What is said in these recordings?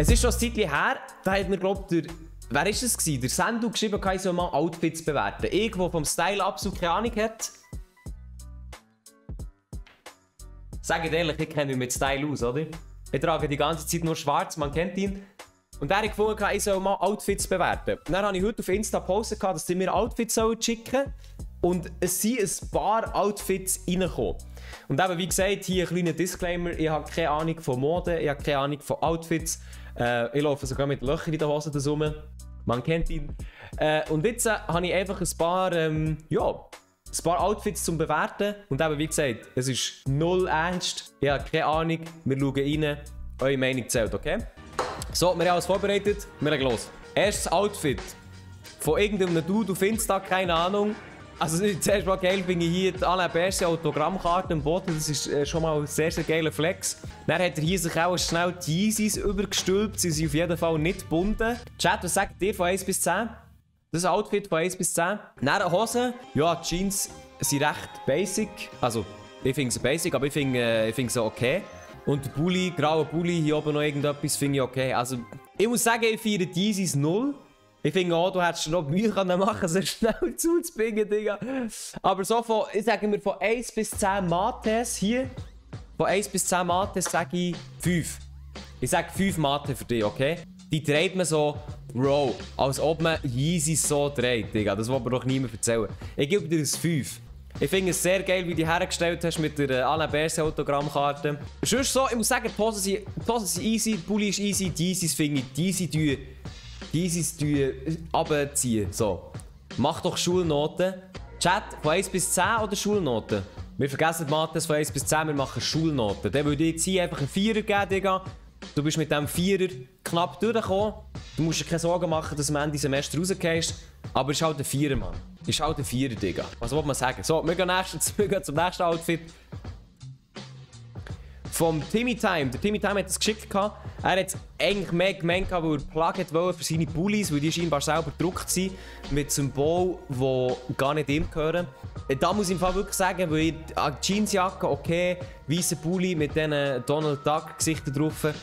Es ist schon ein Zeitchen her, da hat mir, glaube ich, wer ist es gewesen? Der Sendu geschrieben, ich soll mal Outfits bewerten. Irgendwo vom Style absolut keine Ahnung hat. Sag ich ehrlich, ich kenne mich mit Style aus, oder? Ich trage die ganze Zeit nur schwarz, man kennt ihn. Und er hat gefunden, ich soll mal Outfits bewerten. Und dann habe ich heute auf Insta gepostet, dass sie mir Outfits schicken sollen. Und es sind ein paar Outfits reingekommen. Und eben, wie gesagt, hier ein kleiner Disclaimer. Ich habe keine Ahnung von Mode, ich habe keine Ahnung von Outfits. Ich laufe sogar mit Löchern in den Hosen rum. Man kennt ihn. Und jetzt habe ich einfach ein paar Outfits zum Bewerten. Und eben, wie gesagt, es ist null ernst. Ich habe keine Ahnung. Wir schauen rein. Eure Meinung zählt, okay? So, wir haben alles vorbereitet. Wir legen los. Erstes Outfit. Von irgendeinem Dude auf Insta, keine Ahnung. Also zuerst mal geil finde ich hier die Alain Berset Autogrammkarte am Boden. Das ist schon mal ein sehr, sehr geiler Flex. Dann hat er hier sich auch schnell die Yeezys übergestülpt. Sie sind auf jeden Fall nicht gebunden. Chat, was sagt ihr von 1 bis 10? Das ist ein Outfit von 1 bis 10. Dann Hosen. Ja, die Jeans sind recht basic. Also, ich finde sie basic, aber ich finde sie okay. Und der Pulli, grauer Pulli, hier oben noch irgendetwas, finde ich okay. Also, ich muss sagen, ich feiere die Yeezys 0. Ich finde auch, du hättest noch Mühe machen, so schnell zuzubringen, Digga. Aber so von, ich sage mir, von 1 bis 10 Mates hier, von 1 bis 10 Mates sage ich 5. Ich sage 5 Mate für dich, okay? Die dreht man so, Bro, als ob man Yeezys so dreht, Digga. Das will mir doch niemand erzählen. Ich gebe dir ein 5. Ich finde es sehr geil, wie du die hergestellt hast mit der Alain Berset Autogrammkarte. Sonst so, ich muss sagen, die Posen sind easy, der Pulli ist easy, die Yeezys finde ich, die Yeezys runterziehen. So. Mach doch Schulnoten. Chat, von 1 bis 10 oder Schulnoten? Wir vergessen die Maths von 1 bis 10, wir machen Schulnoten. Dann würde ich jetzt hier einfach einen 4er geben, Digga. Du bist mit diesem 4er knapp durchgekommen. Du musst dir keine Sorgen machen, dass du am Ende Semester rausgehst. Aber es ist halt ein 4er, Mann. Es ist halt ein 4er, Digga. Was will man sagen? So, wir gehen zum nächsten Outfit. Vom Timmy Time. Der Timmy Time hat es geschickt. Er hat es eigentlich mehr gemeint, weil er Plug wollte für seine Pullis, weil die scheinbar selber gedruckt sind. Mit Symbolen, die gar nicht ihm gehören. Da muss ich im Fall wirklich sagen, weil ich Jeansjacke, okay, weißer Pulli mit diesen Donald Duck Gesichtern drauf.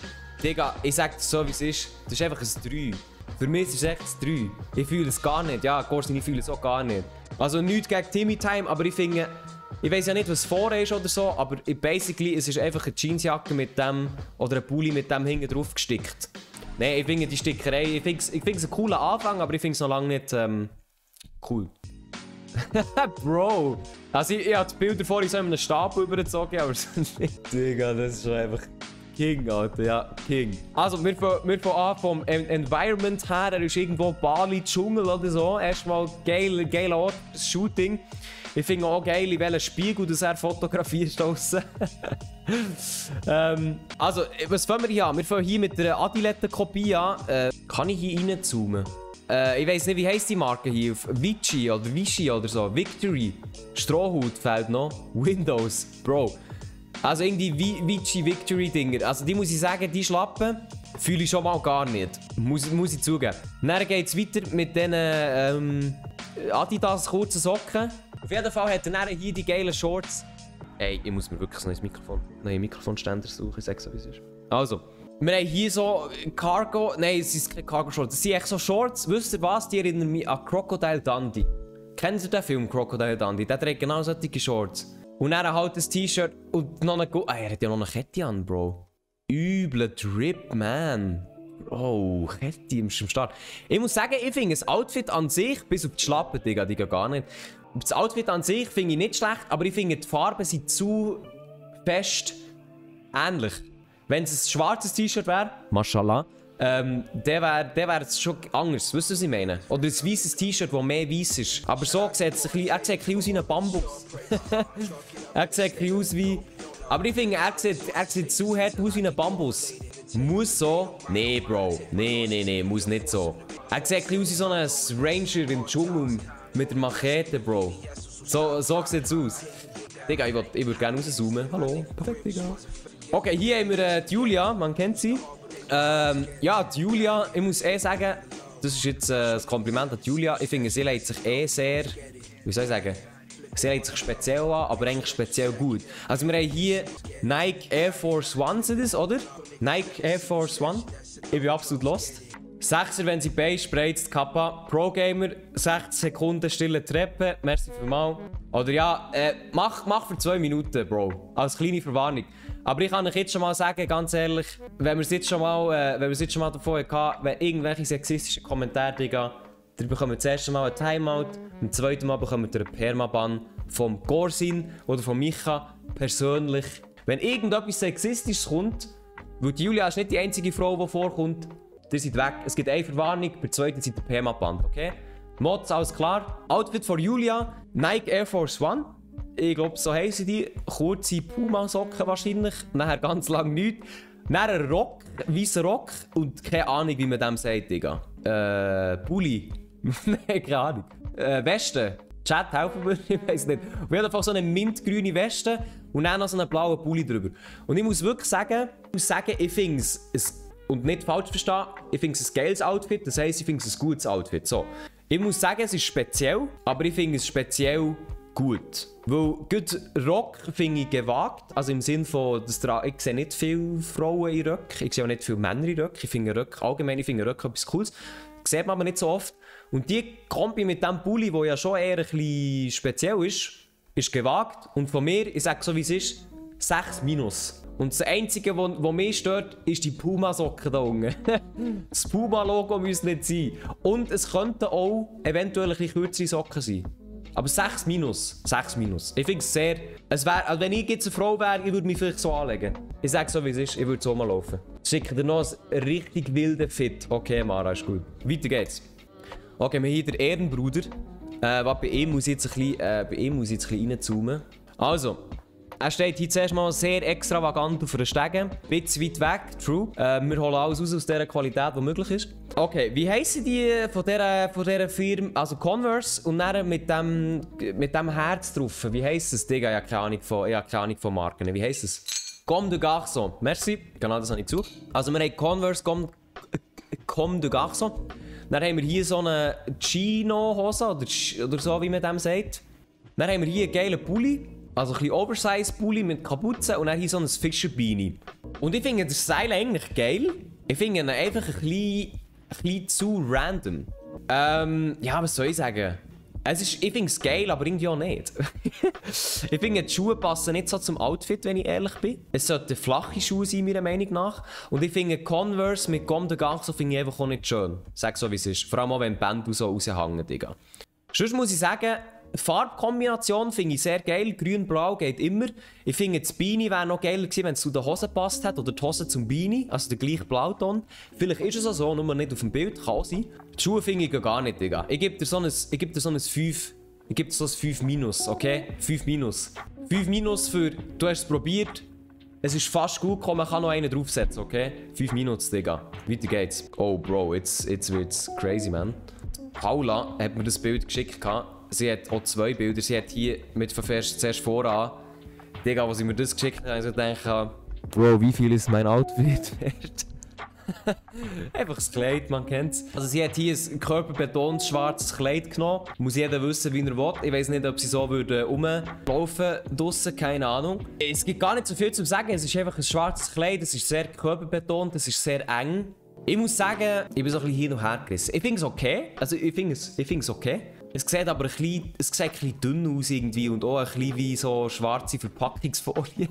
Digga, ich sag dir so wie es ist, das ist einfach ein 3. Für mich ist es echt ein 3. Ich fühle es gar nicht. Ja, Gorsin, ich fühle es auch gar nicht. Also nichts gegen Timmy Time, aber ich finde, ich weiß ja nicht, was vor ist oder so, aber basically es ist einfach eine Jeansjacke mit dem, oder ein Pulli mit dem hinten drauf gestickt. Nein, ich finde die Stickerei, ich finde es einen coolen Anfang, aber ich finde es noch lange nicht cool. Bro! Also ich habe die Bilder vorhin so in einem Stapel übergezogen, aber sonst nicht. Digga, das ist schon einfach King, Alter, ja, King. Also, wir fangen an vom Environment her, er ist irgendwo Bali, Dschungel oder so. Erstmal geiler Ort, das Shooting. Ich finde auch geil, in welchen Spiegel das er fotografiert draussen. Also, was fangen wir hier an? Wir fangen hier mit der Adiletten-Kopie an. Kann ich hier reinzoomen? Ich weiss nicht, wie heisst die Marke hier? Vichy oder Vichy oder so. Victory. Strohhut fehlt noch. Windows. Bro. Also irgendwie Vichy Victory Dinger. Also die muss ich sagen, die Schlappen fühle ich schon mal gar nicht. Muss ich zugeben. Dann geht es weiter mit diesen Adidas kurzen Socken. Auf jeden Fall hat er dann hier die geilen Shorts. Ey, ich muss mir wirklich ein neuen Mikrofonständer suchen. Ich sag's so, wie es ist. Also. Wir haben hier so Cargo. Nein, es ist keine Cargo-Shorts. Es sind echt so Shorts. Wisst ihr was? Die erinnern mich an Crocodile Dundee. Kennen Sie den Film Crocodile Dundee? Der trägt genau solche Shorts. Und dann halt ein T-Shirt und noch eine er hat ja noch eine Kette an, Bro. Übler Drip, man. Oh, Kette im Start. Ich muss sagen, ich finde das Outfit an sich, bis auf die Schlappen, Digga, gar nicht. Das Outfit an sich finde ich nicht schlecht, aber ich finde die Farben sind zu fest ähnlich. Wenn es ein schwarzes T-Shirt wäre, Mashallah, der wär es schon anders. Wisst ihr, was ich meine? Oder ein weißes T-Shirt, das mehr weiß ist. Aber so sieht es ein bisschen aus wie ein Bambus. Er sieht ein bisschen aus wie... Aber ich finde, er sieht zu hart aus wie ein Bambus. Muss so? Nee, Bro. Nee, muss nicht so. Er sieht ein bisschen aus wie so ein Ranger im Dschungel mit der Machete, Bro. So sieht es aus. Digga, ich würde gerne rauszoomen. Hallo. Perfekt, Digga. Okay, hier haben wir die Julia, man kennt sie. Ja, die Julia, ich muss sagen, das ist jetzt ein Kompliment an die Julia. Ich finde, sie legt sich sehr, wie soll ich sagen, Sie legt sich speziell an, aber eigentlich speziell gut. Also wir haben hier Nike Air Force One, sind das, oder? Nike Air Force One. Ich bin absolut lost. 6er, wenn sie Beine spreizt, Kappa. Pro Gamer, 60 Sekunden stille Treppe. Merci vielmals. Oder ja, mach für 2 Minuten, Bro. Als kleine Verwarnung. Aber ich kann euch jetzt schon mal sagen, ganz ehrlich, wenn wir es jetzt schon mal davon hatten, wenn irgendwelche sexistischen Kommentare gehen, dann bekommen wir das erste Mal ein Timeout, und das zweite Mal bekommen wir einen Permaban vom Gorsin oder von Micha persönlich. Wenn irgendetwas Sexistisches kommt, weil die Julia ist nicht die einzige Frau, die vorkommt, ihr seid weg. Es gibt eine Verwarnung, bei der zweiten seid ihr Permaband, okay? Mods, alles klar. Outfit von Julia, Nike Air Force One. Ich glaube, so heissen die. Kurze Puma-Socken wahrscheinlich. Nachher ganz lang nichts. Nachher ein Rock, weißer Rock. Und keine Ahnung, wie man dem sagt, Digga. Pulli. Nein, keine Ahnung. Weste. Chat, helfen wir, ich weiß nicht. Auf jeden Fall so eine mintgrüne Weste und dann noch so einen blauen Pulli drüber. Und ich muss wirklich sagen, ich finde es, und nicht falsch verstehen, ich finde es ein geiles Outfit, das heisst, ich finde es ein gutes Outfit. So. Ich muss sagen, es ist speziell, aber ich finde es speziell gut. Weil gut Rock finde ich gewagt, also im Sinne von, ich sehe nicht viele Frauen in Röcken, ich sehe auch nicht viele Männer in Röcken, ich finde Röcke etwas Cooles. Das sieht man aber nicht so oft. Und die Kombi mit diesem Pulli, der ja schon eher ein bisschen speziell ist gewagt. Und von mir, ich sage so wie es ist, 6-. Und das Einzige, was mich stört, ist die Puma-Socke da unten. Das Puma-Logo muss nicht sein. Und es könnten auch eventuell ein bisschen kürzere Socken sein. Aber 6-. 6-. Ich finde es sehr... also wenn ich jetzt eine Frau wäre, ich würde mich vielleicht so anlegen. Ich sage so wie es ist, ich würde so mal laufen. Schicke dir noch einen richtig wilden Fit. Okay, Mara, ist gut. Weiter geht's. Okay, wir haben hier den Ehrenbruder. Bei ihm muss ich jetzt ein bisschen reinzoomen. Also, er steht hier zuerst mal sehr extravagant auf einer Stege. Ein bisschen weit weg, true. Wir holen alles raus aus der Qualität, die möglich ist. Okay, wie heissen die von dieser Firma? Also Converse und dann mit dem Herz drauf. Wie heisst es? Digga, ich habe keine Ahnung von Marken. Wie heisst es? Comme de Garçon. Merci. Genau, das habe ich gesucht. Also wir haben Converse Comme de Garçon. Dann haben wir hier so eine Chino-Hose oder so, wie man dem sagt. Dann haben wir hier einen geilen Pulli. Also ein bisschen Oversize-Pulli mit Kapuze und dann hier so ein Fischerbeanie. Und ich finde den Style eigentlich geil. Ich finde ihn einfach ein bisschen zu random. Ja, was soll ich sagen? Ich finde es geil, aber irgendwie auch nicht. Ich finde, die Schuhe passen nicht so zum Outfit, wenn ich ehrlich bin. Es sollten flache Schuhe sein, meiner Meinung nach. Und ich finde Converse mit Comme de Garçon finde ich einfach auch nicht schön. Sag so, wie es ist. Vor allem auch, wenn die Bänder so raushängen, Digga. Sonst muss ich sagen, Farbkombination finde ich sehr geil. Grün-Blau geht immer. Ich finde, das Beanie wäre noch geiler gewesen, wenn es zu der Hose gepasst hat. Oder die Hose zum Beanie, also der gleiche Blauton. Vielleicht ist es auch so, nur nicht auf dem Bild. Kann sein. Die Schuhe finde ich gar nicht, Digga. Ich gebe dir so ein 5. Ich gebe dir so ein 5-, okay? 5-. 5- für, du hast es probiert. Es ist fast gut gekommen, man kann noch einen draufsetzen, okay? 5-, Digga. Weiter geht's. Oh, Bro, jetzt wird's crazy, man. Paula hat mir das Bild geschickt. Sie hat auch 2 Bilder. Sie hat hier mit zuerst voran. Digga, als sie mir das geschickt hat, habe ich so gedacht, Bro, wie viel ist mein Outfit wert? Einfach das Kleid, man kennt's. Also sie hat hier ein körperbetont schwarzes Kleid genommen. Muss jeder wissen, wie er will. Ich weiß nicht, ob sie so rumlaufen draussen, keine Ahnung. Es gibt gar nicht so viel zu sagen. Es ist einfach ein schwarzes Kleid. Es ist sehr körperbetont, es ist sehr eng. Ich muss sagen, ich bin so ein bisschen hin und her gerissen. Ich finde es okay. Also ich finde es okay. Es sieht aber ein bisschen dünn aus irgendwie und auch ein bisschen wie so schwarze Verpackungsfolie.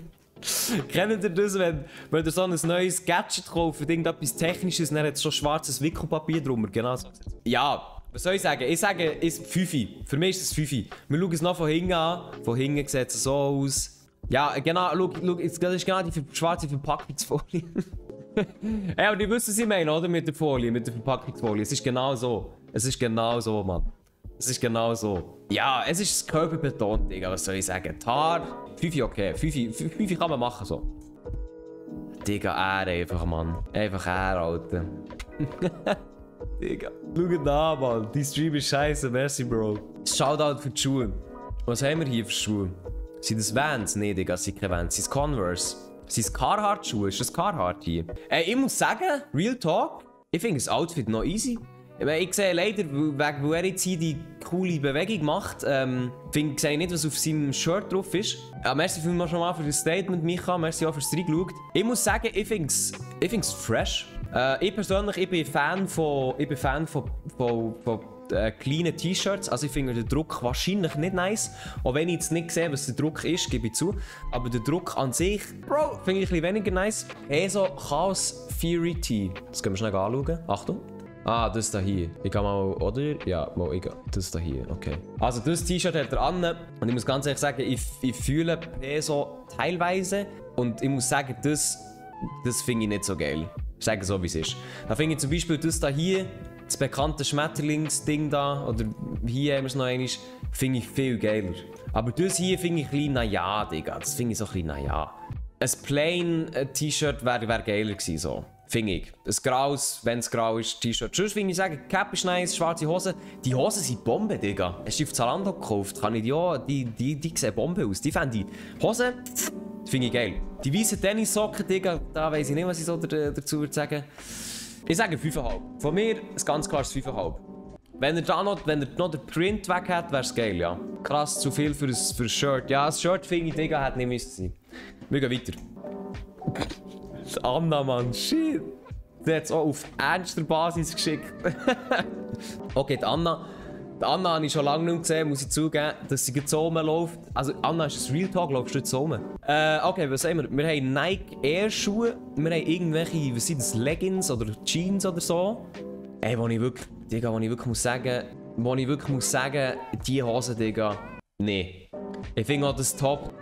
Kennt ihr das, wenn ihr so ein neues Gadget kauft, irgendetwas Technisches, dann hat es schon schwarzes Wickelpapier drüber? Genau so. Ja, was soll ich sagen? Ich sage, ist 5. Für mich ist es 5. Wir schauen es noch von hinten an. Von hinten sieht es so aus. Ja, genau, schau, das ist genau die schwarze Verpackungsfolie. Ja, aber ihr wisst, was ich meine, oder? Mit der Folie, mit der Verpackungsfolie. Es ist genau so. Es ist genau so, Mann. Es ist genau so. Ja, es ist körperbetont, Digga, was soll ich sagen? Die Haare, 5 okay. 5 kann man machen, so. Digga, einfach, Mann. Einfach Alter. Digga. Schau da, Mann. Die Stream ist scheiße, merci, Bro. Shoutout für die Schuhe. Was haben wir hier für Schuhe? Sind das Vans? Nee, Digga, sind keine Vans. Sind Converse? Sind es Carhartt-Schuhe? Ist das Carhartt hier? Ich muss sagen, Real Talk, ich finde das Outfit noch easy. Ich sehe leider, weil er jetzt hier die coole Bewegung macht, sehe ich nicht, was auf seinem Shirt drauf ist. Merci vielmals schon mal für das Statement, Micha. Merci auch fürs Reingeschaut. Ich muss sagen, ich finde es fresh. Ich persönlich, ich bin Fan von kleinen T-Shirts. Also ich finde den Druck wahrscheinlich nicht nice. Auch wenn ich jetzt nicht sehe, was der Druck ist, gebe ich zu. Aber der Druck an sich, Bro, finde ich ein bisschen weniger nice. So Chaos Fury Tee. Das können wir schnell anschauen. Achtung. Ah, das da hier. Ich kann mal, oder? Ja, mal, ich gehe. Das da hier, okay. Also das T-Shirt hat er an. Und ich muss ganz ehrlich sagen, ich fühle Peso teilweise. Und ich muss sagen, das finde ich nicht so geil. Ich sage so, wie es ist. Da finde ich zum Beispiel das da hier, das bekannte Schmetterlingsding da, oder hier haben wir es noch einmal, finde ich viel geiler. Aber das hier finde ich ein bisschen naja, Digga. Das finde ich so ein bisschen naja. Ein plain T-Shirt wäre geiler gewesen, so. Finde ich. Ein graues, wenn es grau ist, T-Shirt. Sonst finde ich sagen, Cap ist nice, schwarze Hosen. Die Hosen sind Bombe, Digga. Hast du auf Zalando gekauft? Kann ich die sehen Bombe aus. Die fände ich. Hosen, finde ich geil. Die weißen Tennissocken, Digga, da weiss ich nicht, was ich so dazu würde sagen. Ich sage 5,5. Von mir ein ganz klares 5,5. Wenn er noch den Print weg hat, wäre es geil, ja. Krass, zu viel für ein Shirt. Ja, das Shirt finde ich, Digga, hätte nicht müssen sein. Wir gehen weiter. Anna, Mann, shit. Die hat es auch auf ernster Basis geschickt. Okay, die Anna habe ich schon lange nicht gesehen, muss ich zugeben, dass sie jetzt so rumläuft. Also, Anna, ist ein Real Talk, läufst du jetzt so rum? Okay, was haben wir? Wir haben Nike Air Schuhe, wir haben irgendwelche, was sind das, Leggings oder Jeans oder so. Ey, wo ich wirklich muss sagen, die Hose, Digga, nee. Ich finde auch das Top,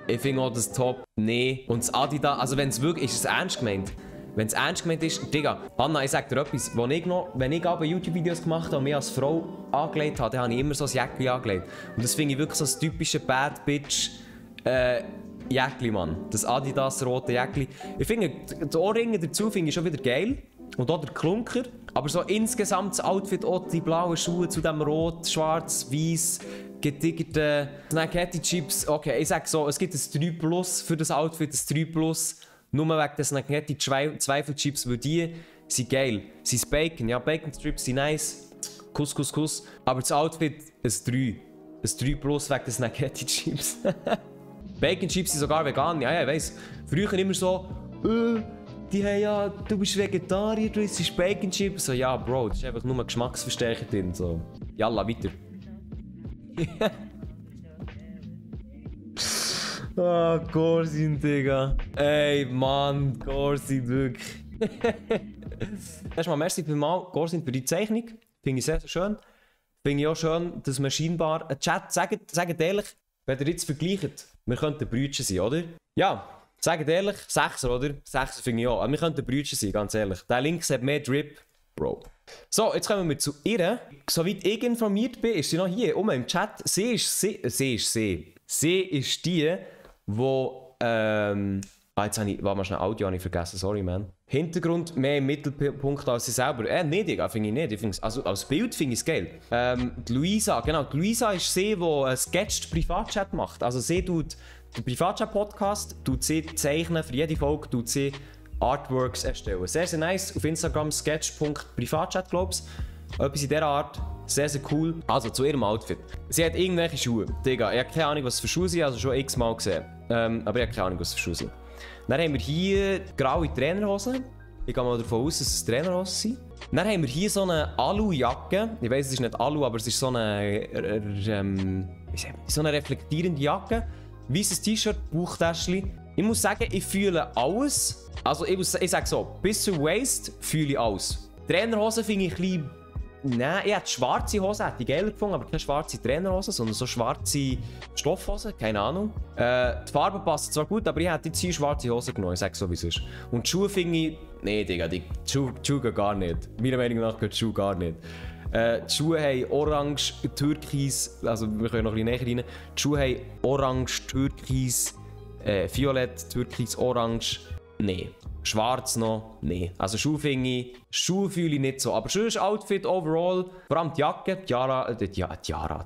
nee. Und das Adidas, also wenn es wirklich, ist es ernst gemeint? Wenn es ernst gemeint ist, Digga, Anna, ich sag dir etwas, wenn ich aber YouTube-Videos gemacht habe und mich als Frau angelegt habe, dann habe ich immer so ein Jäckli angelegt. Und das finde ich wirklich so ein typisches Bad Bitch Jäckli, Mann. Das Adidas rote Jäckli. Ich finde, die Ohrringe dazu finde ich schon wieder geil. Und auch der Klunker. Aber so insgesamt das Outfit, auch die blauen Schuhe zu dem Rot, Schwarz, Weiß, getiggerten Snacketti-Chips. Okay, ich sag so, es gibt ein 3+ für das Outfit, ein 3+. Nur wegen der Snacketti-Zweifel-Chips, weil die sind geil. Sie sind Bacon, ja, Bacon-Strips sind nice. Kuss. Aber das Outfit ist 3. Ein 3+ wegen der Snacketti-Chips. Bacon-Chips sind sogar vegan, ja, ich weiss. Früher immer so, die haben ja, du bist Vegetarier, du isst Bacon-Chips. So, ja, Bro, das ist einfach nur Geschmacksverstärker drin. So. Jalla, weiter. Ah, Corsin, Digga. Ey, Mann, Corsin, wirklich. Erstmal merci vielmals, Corsin, für die Zeichnung. Finde ich sehr, sehr schön. Finde ich auch schön, dass wir scheinbar... Chat, sagt ehrlich, wenn ihr jetzt vergleicht, wir könnten Brüder sein, oder? Ja, sagt ehrlich, 6er, oder? 6er finde ich auch. Aber wir könnten Brüder sein, ganz ehrlich. Der Links hat mehr Drip, Bro. So, jetzt kommen wir zu ihr. Soweit ich informiert bin, ist sie noch hier oben im Chat. Sie ist die, wo jetzt habe ich, warte mal schnell, Audio habe ich vergessen, sorry, man. Hintergrund mehr im Mittelpunkt als sie selber. Nee, Digga, finde ich nicht. Ich find's, also als Bild finde ich es geil. Die Luisa, genau, die Luisa ist sie, die einen sketched Privatchat macht. Also sie tut den Privatchat-Podcast, tut sie zeichnen, für jede Folge tut sie Artworks erstellen. Sehr, sehr nice. Auf Instagram sketch.privatchat, glaub's. Etwas in dieser Art. Sehr, sehr cool. Also zu ihrem Outfit. Sie hat irgendwelche Schuhe. Digga, ich habe keine Ahnung, was für Schuhe sind, also schon x-mal gesehen. Aber ich habe keine Ahnung, was für Schuhe sind. Dann haben wir hier graue Trainerhosen. Ich gehe mal davon aus, dass es Trainerhosen sind. Dann haben wir hier so eine Alu-Jacke. Ich weiss, es ist nicht Alu, aber es ist so eine reflektierende Jacke. Weißes T-Shirt, Bauchtäschchen. Ich muss sagen, ich fühle alles. Also ich sage so, bis zur Waist fühle ich alles. Trainerhosen finde ich ein bisschen... Nein, ich hätte schwarze Hosen, hätte ich geiler gefunden, aber keine schwarze Trainerhosen, sondern so schwarze Stoffhosen, keine Ahnung. Die Farbe passt zwar gut, aber ich hätte jetzt hier schwarze Hosen genommen, ich sage so wie es ist. Und die Schuhe finde ich... Nee, Digga, die Schuhe gehen gar nicht. Meiner Meinung nach gehen die Schuhe gar nicht. Die Schuhe haben orange, türkis, also wir können noch ein bisschen näher rein. Die Schuhe haben orange, türkis, violett, türkis, orange. Nee. Schwarz noch? Nee. Also Schuhe fühle ich nicht so. Aber sonst Outfit overall, vor allem die Jacke, die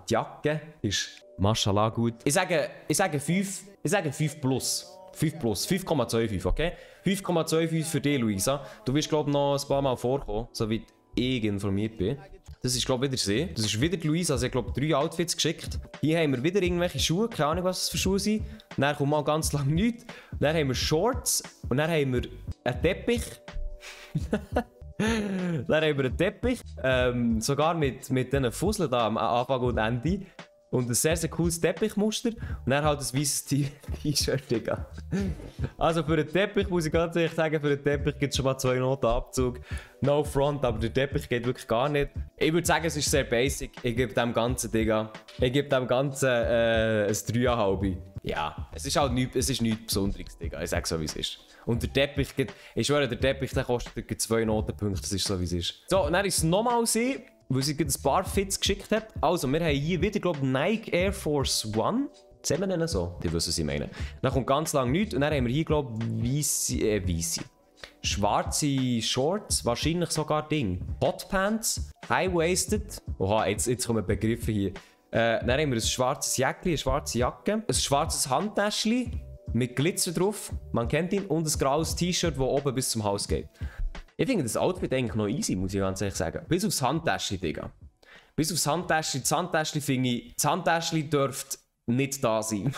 Jacke ist Mashallah gut. Ich sage 5, 5+. 5,25, okay? 5,25 für dich, Luisa. Du wirst, glaube ich, noch ein paar Mal vorkommen, soweit ich informiert bin. Das ist, glaube ich, wieder sie. Das ist wieder die Luisa. Also, ich glaube, 3 Outfits geschickt. Hier haben wir wieder irgendwelche Schuhe. Keine Ahnung, was das für Schuhe sind. Dann kommt mal ganz lang nichts. Dann haben wir Shorts. Und dann haben wir einen Teppich. Dann haben wir einen Teppich. Sogar mit diesen Fusseln da am Anfang und Ende. Und ein sehr, sehr cooles Teppichmuster. Und dann halt ein weißes T-Shirt, Digga. Also für den Teppich muss ich ganz ehrlich sagen, für den Teppich gibt es schon mal 2 Noten Abzug. No front, aber der Teppich geht wirklich gar nicht. Ich würde sagen, es ist sehr basic. Ich gebe dem Ganzen, Digga. Ich gebe dem Ganzen ein 3,5. Ja, es ist halt nichts Besonderes, Digga. Ich sage so, wie es ist. Und der Teppich, ich schwöre, der Teppich der kostet 2 Notenpunkte. Das ist so, wie es ist. So, und dann ist es nochmal sie. Weil sie ein paar Fits geschickt hat. Also, wir haben hier wieder, glaube ich, Nike Air Force One. Sehen wir denn so? Die wissen, was ich meine. Dann kommt ganz lang nichts. Und dann haben wir hier, glaube ich, weisse. Schwarze Shorts, wahrscheinlich sogar Ding. Hotpants, High-Waisted. Oha, jetzt kommen Begriffe hier. Dann haben wir ein schwarzes Jäckchen, eine schwarze Jacke. Ein schwarzes Handtäschchen mit Glitzer drauf. Man kennt ihn. Und ein graues T-Shirt, das oben bis zum Hals geht. Ich finde das Outfit eigentlich noch easy, muss ich ganz ehrlich sagen. Bis aufs Handtäschchen, Digga. Bis aufs Handtäschchen. Das Handtäschchen finde ich... Das Handtäschchen dürfte nicht da sein.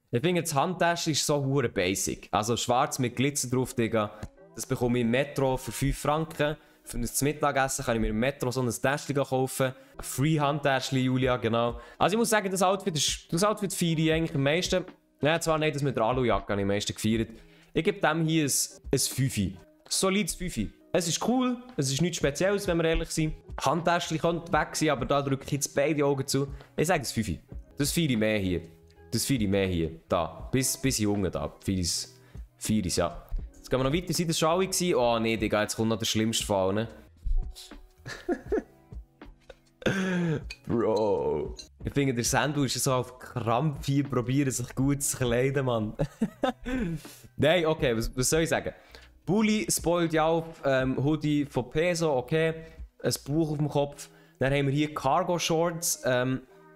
Ich finde, das Handtäschchen ist so hure basic. Also schwarz mit Glitzer drauf, Digga. Das bekomme ich im Metro für 5 Franken. Für ein Mittagessen kann ich mir im Metro so ein Täschchen kaufen. Ein Free-Handtäschchen, Julia, genau. Also ich muss sagen, das Outfit feiere ich eigentlich am meisten. Ja, zwar nicht das mit der Alujacke, habe ich am meisten gefeiert. Ich gebe dem hier ein 5. Solides 5. Es ist cool, es ist nichts Spezielles, wenn wir ehrlich sind. Handtäschchen könnte weg sein, aber da drücke ich jetzt beide Augen zu. Ich sage es 5. Das feiere ich mehr hier. Das feiere ich mehr hier. Da. Bis Junge da. Feiere ich ja. Jetzt gehen wir noch weiter. Sind das schon alle gewesen? Oh nee, Digga, jetzt kommt noch der schlimmste Fall, ne? Bro. Ich finde, der Sandu ist so auf Krampf hier probieren, sich gut zu kleiden, Mann. Nein, okay, was soll ich sagen? Bulli spoilt ja auf, Hoodie von Peso, okay. Ein Buch auf dem Kopf. Dann haben wir hier Cargo Shorts.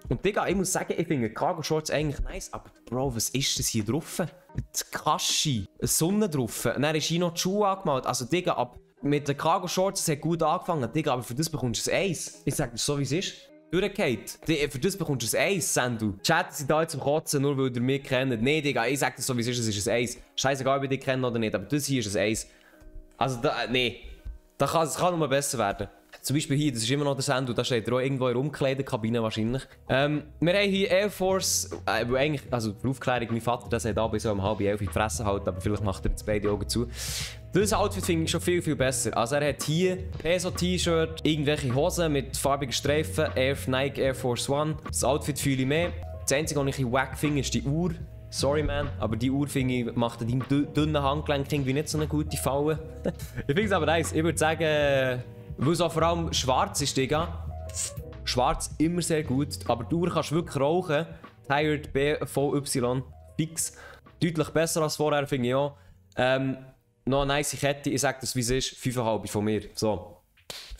Und Digga, ich muss sagen, ich finde Cargo Shorts eigentlich nice. Aber Bro, was ist das hier drauf? Die Kaschi, eine Sonne drauf. Und dann ist hier noch die Schuhe angemalt. Also Digga, mit den Cargo Shorts, das hat gut angefangen. Digga, aber für das bekommst du ein Eis. Ich sag dir so, wie es ist. Durchgeht. Für das bekommst du ein Eis, Sandu. Chatten sie da jetzt zum Kotzen, nur weil ihr mich kennt. Nee, Digga, ich sag dir so, wie es ist ein Eis. Scheißegal, ob ich dich kenne oder nicht, aber das hier ist ein Eis. Also, nee. Das kann nur besser werden. Zum Beispiel hier, das ist immer noch der Sandu, da steht er auch irgendwo in der Umkleidekabine wahrscheinlich. Wir haben hier Air Force, eigentlich, also für Aufklärung, mein Vater, der sagt abends so um 10:30 in die Fresse halten, aber vielleicht macht er jetzt beide Augen zu. Das Outfit finde ich schon viel, viel besser. Also er hat hier Peso-T-Shirt, irgendwelche Hosen mit farbigen Streifen, Nike Air Force One. Das Outfit fühle ich mehr. Das Einzige, was ich wack finde, ist die Uhr. Sorry, man, aber die Uhr, finde ich, macht an deinem dünnen Handgelenk irgendwie nicht so eine gute Falle. Ich finde es aber nice. Ich würde sagen, weil es auch vor allem schwarz ist, Digga. Schwarz immer sehr gut, aber die Uhr kannst du wirklich rauchen. Tired BVY, fix. Deutlich besser als vorher, finde ich auch. Noch eine nice Kette, ich sage das wie es ist, 5,5 von mir. So,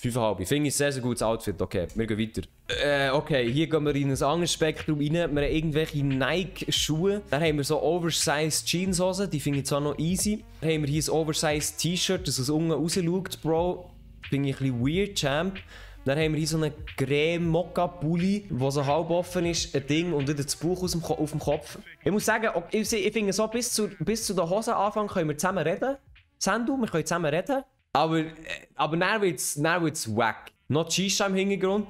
5,5. Finde ich sehr, sehr gutes Outfit. Okay, wir gehen weiter. Okay, hier gehen wir in ein anderes Spektrum rein. Wir haben irgendwelche Nike-Schuhe. Dann haben wir so Oversized Jeanshosen, die finde ich zwar noch easy. Dann haben wir hier ein Oversized T-Shirt, das aus unten rausschaut, Bro. Finde ich ein bisschen weird, Champ. Dann haben wir hier so einen Creme-Mokka-Pulli, der so halb offen ist, ein Ding und wieder das Buch auf dem Kopf. Ich muss sagen, ich finde so, bis zu der Hosenanfang können wir zusammen reden. Sandu, wir können zusammen reden. Aber dann wird's wack. Noch Shisha im Hintergrund.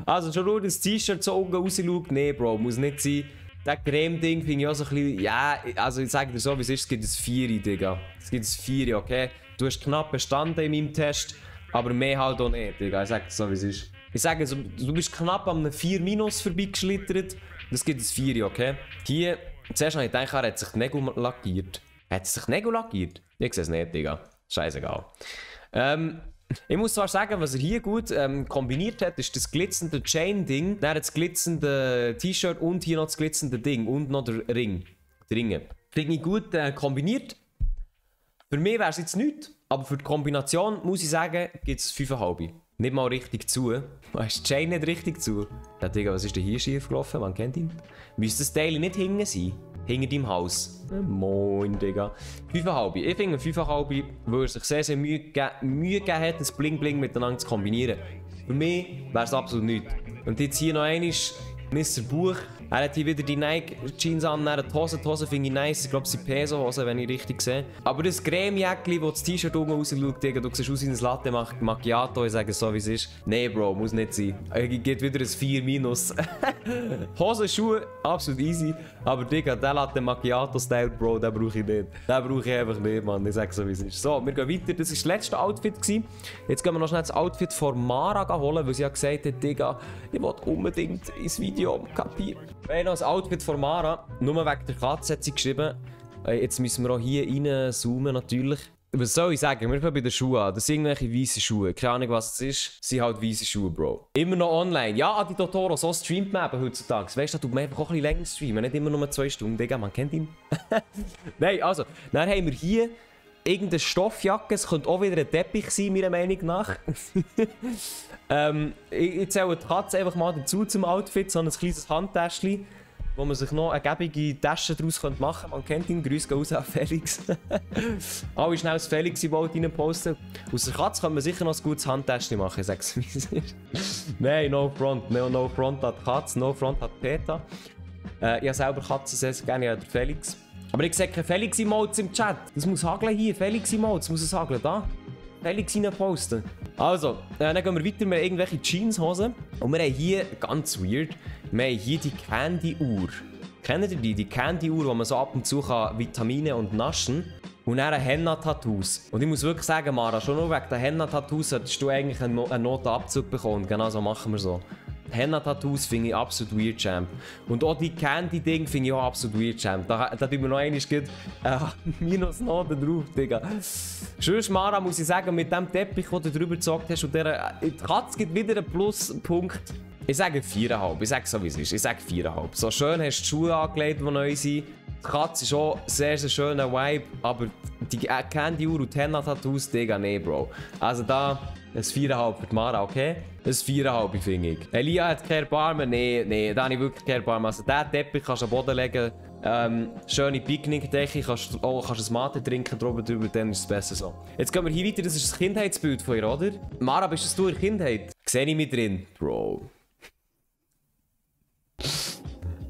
Also schon nur das T-Shirt so unten rausschaut. Nee, Bro, muss nicht sein. Das Creme-Ding finde ich auch so ein bisschen... Ja, also ich sage dir so, wie es ist, es gibt ein 4, Digga. Es gibt ein 4, okay? Du hast knapp bestanden in meinem Test, aber mehr halt auch nicht, Digga. Ich sage dir so, wie es ist. Ich sage, also, du bist knapp an einem 4- vorbeigeschlittert. Das gibt ein 4, okay? Hier, zuerst habe ich gedacht, er hat sich die Nägel lackiert. Hat er sich die Nägel lackiert? Ich sehe es nicht, Digga. Scheißegal. Ich muss zwar sagen, was er hier gut kombiniert hat, ist das glitzernde Chain-Ding, dann das glitzernde T-Shirt und hier noch das glitzernde Ding und noch der Ring. Die Ringe. Finde ich gut kombiniert. Für mich wäre es jetzt nichts, aber für die Kombination muss ich sagen, gibt es 5,5. Nicht mal richtig zu. Ist die Chain nicht richtig zu? Ja, Digga, was ist denn hier schief gelaufen? Man kennt ihn. Müsste das Teil nicht hinten sein? hinter deinem Haus. Moin, Digga. 5,5. Ich finde 5,5, weil er sich sehr, sehr Mühe gegeben hat, das Bling-Bling miteinander zu kombinieren. Für mich wäre es absolut nichts. Und jetzt hier noch einmal Mr. Buch. Er hat hier wieder die Nike-Jeans an, die Hose finde ich nice. Ich glaube, es sind Peso-Hosen, wenn ich richtig sehe. Aber das Creme-Jäckchen, das T-Shirt oben rausschaut, Digga, du siehst aus wie ein Latte Macchiato, ich sage es so, wie es ist. Nee, Bro, muss nicht sein. Geht wieder ein 4-. Hosen, Schuhe, absolut easy. Aber Digga, der Latte Macchiato-Style, Bro, den brauche ich nicht. Den brauche ich einfach nicht, Mann. Ich sage es so, wie es ist. So, wir gehen weiter. Das war das letzte Outfit gewesen. Jetzt gehen wir noch schnell das Outfit von Mara holen, weil sie ja gesagt hat, Digga, ich will unbedingt ins Video kapieren. Wir haben noch ein Outfit von Mara, nur wegen der Katze hat sie geschrieben. Jetzt müssen wir auch hier reinzoomen natürlich. Was soll ich sagen? Wir fangen bei den Schuhen an. Das sind irgendwelche weißen Schuhe. Keine Ahnung was es ist. Sie sind halt weiße Schuhe, Bro. Immer noch online. Ja, Adi Totoro, so streamt man eben heutzutage. Weißt du, da tut man einfach auch ein bisschen länger streamen. Nicht immer nur 2 Stunden. Digga, man kennt ihn. Nein, also, dann haben wir hier irgendeine Stoffjacke. Es könnte auch wieder ein Teppich sein, meiner Meinung nach. Ich zähle die Katze einfach mal dazu zum Outfit. So ein kleines Handtäschchen, wo man sich noch eine gäbige Tasche daraus machen könnte. Man kennt ihn, Grüße gehen raus an Felix. Alle schnell das Felix-Emote reinposten. Aus der Katze kann man sicher noch ein gutes Handtäschchen machen, ich sag's wie es ist. Nein, no front. No front hat die Katze, no front hat Peter. Ich habe selber Katzen sehr, sehr gerne, ja, der Felix. Aber ich sehe keine Felix-Emotes im Chat. Das muss hageln hier, Felix-Emotes, muss es hageln, da. Felix reinposten. Also, dann gehen wir weiter mit irgendwelchen Jeanshosen. Und wir haben hier, ganz weird, wir haben hier die Candy-Uhr. Kennt ihr die? Die Candy-Uhr, wo man so ab und zu kann Vitamine und naschen. Und dann Henna-Tattoos. Und ich muss wirklich sagen, Mara, schon nur wegen der Henna-Tattoos solltest du eigentlich einen Notenabzug bekommen. Und genau so machen wir so. Henna-Tattoos finde ich absolut weird, Champ. Und auch die Candy-Ding finde ich auch absolut weird, Champ. Da tun wir noch einmal Minusnoten drauf, Digga. Sonst, Mara, muss ich sagen, mit dem Teppich, den du drüber gezockt hast, und die Katze gibt wieder einen Pluspunkt. Ich sage 4,5. Ich sage so, wie es ist. Ich sage 4,5. So schön hast du die Schuhe angelegt, die neu sind. Die Katze ist auch sehr, sehr schöner Vibe, aber die Candy-Uhr und die Henna-Tattoos, Digga, nee, Bro. Also da, ein 4,5 für die Mara, okay? Ein 4,5 finde ich. Elia hat keine Erbarmen? Nee, da habe ich wirklich keine Erbarmen. Also diesen Teppich kannst du am Boden legen, schöne Picknickdecke, kannst ein Mate trinken drüber, dann ist es besser so. Jetzt gehen wir hier weiter, das ist das Kindheitsbild von ihr, oder? Mara, bist das du in der Kindheit? Sehe ich mich drin? Bro.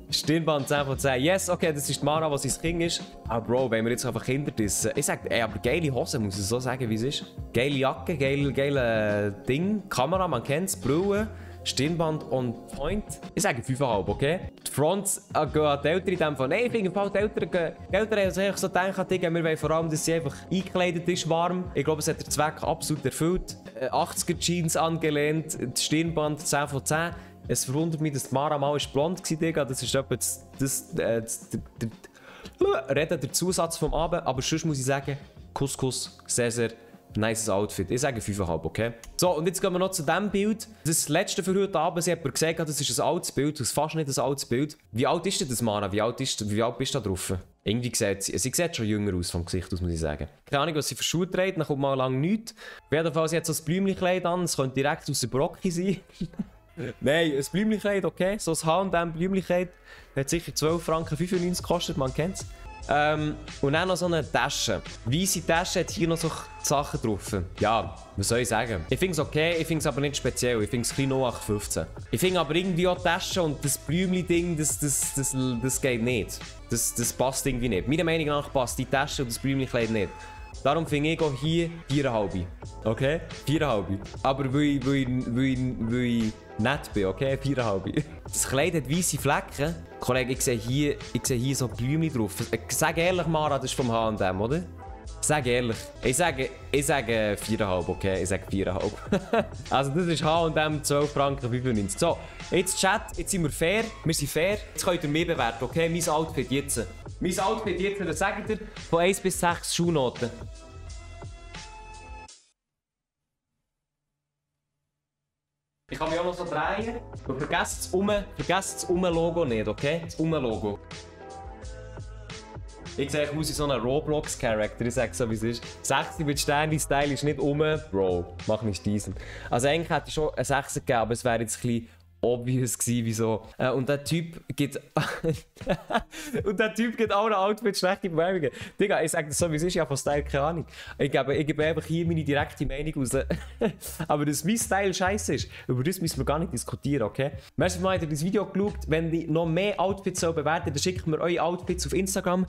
Stirnband 10 von 10. Yes, okay, das ist die Mara, was sein Kind ist. Aber Bro, wenn wir jetzt einfach Kinder dissen. Ich sag, ey, aber geile Hose, muss ich so sagen, wie es ist. Geile Jacke, geile Ding. Kamera, man kennt es, Brille, Stirnband on point. Ich sage 5,5, okay? Die Fronts gehen an die Eltern in dem Fall. Nein, ich finde, die Eltern haben sich so gedacht, wir wollen vor allem, dass sie einfach eingekleidet ist, warm. Ich glaube, es hat den Zweck absolut erfüllt. 80er Jeans angelehnt, das Stirnband 10 von 10. Es verwundert mich, dass die Mara mal blond war, Digga. Das ist etwa der Zusatz vom Abend. Aber sonst muss ich sagen, Couscous, sehr, sehr nice Outfit. Ich sage 5,5, okay? So, und jetzt gehen wir noch zu diesem Bild. Das letzte für heute Abend. Sie hat mir gesagt, das ist ein altes Bild. Das ist fast nicht ein altes Bild. Wie alt ist denn das, Mara? Wie alt bist du da drauf? Irgendwie sieht sie sieht schon jünger aus vom Gesicht aus, muss ich sagen. Keine Ahnung, was sie für Schuhe trägt, dann kommt mal lang nichts. Auf jeden Fall, sie hat so ein Blümchenkleid an. Es könnte direkt aus der Brocke sein. Nein, ein Blümchenkleid, okay. So ein H&M Blümchenkleid hat sicher 12,95 Franken gekostet, man kennt es. Und dann noch so eine Tasche. Weisse Tasche hat hier noch so Sachen drauf. Ja, was soll ich sagen? Ich finde es okay, ich finde es aber nicht speziell. Ich finde es ein bisschen 0815. Ich finde aber irgendwie auch die Tasche und das Blümchen-Ding, das geht nicht. Das passt irgendwie nicht. Meiner Meinung nach passt die Tasche und das Blümchenkleid nicht. Darum finde ich auch hier 4,5. Okay? 4,5. Aber weil ich nett bin, okay? 4,5. Das Kleid hat weisse Flecken. Kollege, ich sehe hier so Blümchen drauf. Sag ehrlich, Mara, das ist vom H&M, oder? Sag ehrlich. Ich sage 4,5, okay? Ich sage 4,5. Also das ist H&M 12,95 Franken. So, jetzt Chat, jetzt sind wir fair. Wir sind fair. Jetzt könnt ihr mehr bewerten, okay? Mein Outfit jetzt. Mein Outfit jetzt, das sagt ihr, von 1 bis 6 Schuhnoten. Ich kann mich auch noch so drehen. Und vergesst das Logo nicht, okay? Das Logo. Ich sehe aus wie so ein Roblox-Charakter, ich sage so wie es ist. 60 mit Sterne-Style ist nicht Bro, mach nicht diesen. Also eigentlich hätte ich schon eine 6 gegeben, aber es wäre jetzt ein bisschen obvious gewesen, wieso. Und der Typ gibt... und der Typ gibt auch ein Outfit schlechte Bewerbungen. Digga, ich sag das so, wie es ist, ja von Style, keine Ahnung. Ich gebe einfach hier meine direkte Meinung raus. Aber dass mein Style scheiße ist, über das müssen wir gar nicht diskutieren, okay? Merci mal, habt ihr das Video geschaut. Wenn ihr noch mehr Outfits bewerten, dann schickt mir eure Outfits auf Instagram.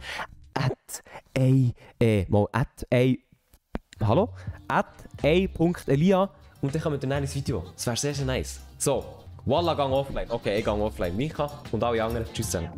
Hallo? @a.elia und dann kommen wir dann ins Video. Das wäre sehr, sehr nice. So, Wallah, gang offline. Okay, ich gang offline. Micha und alle anderen. Tschüss zusammen.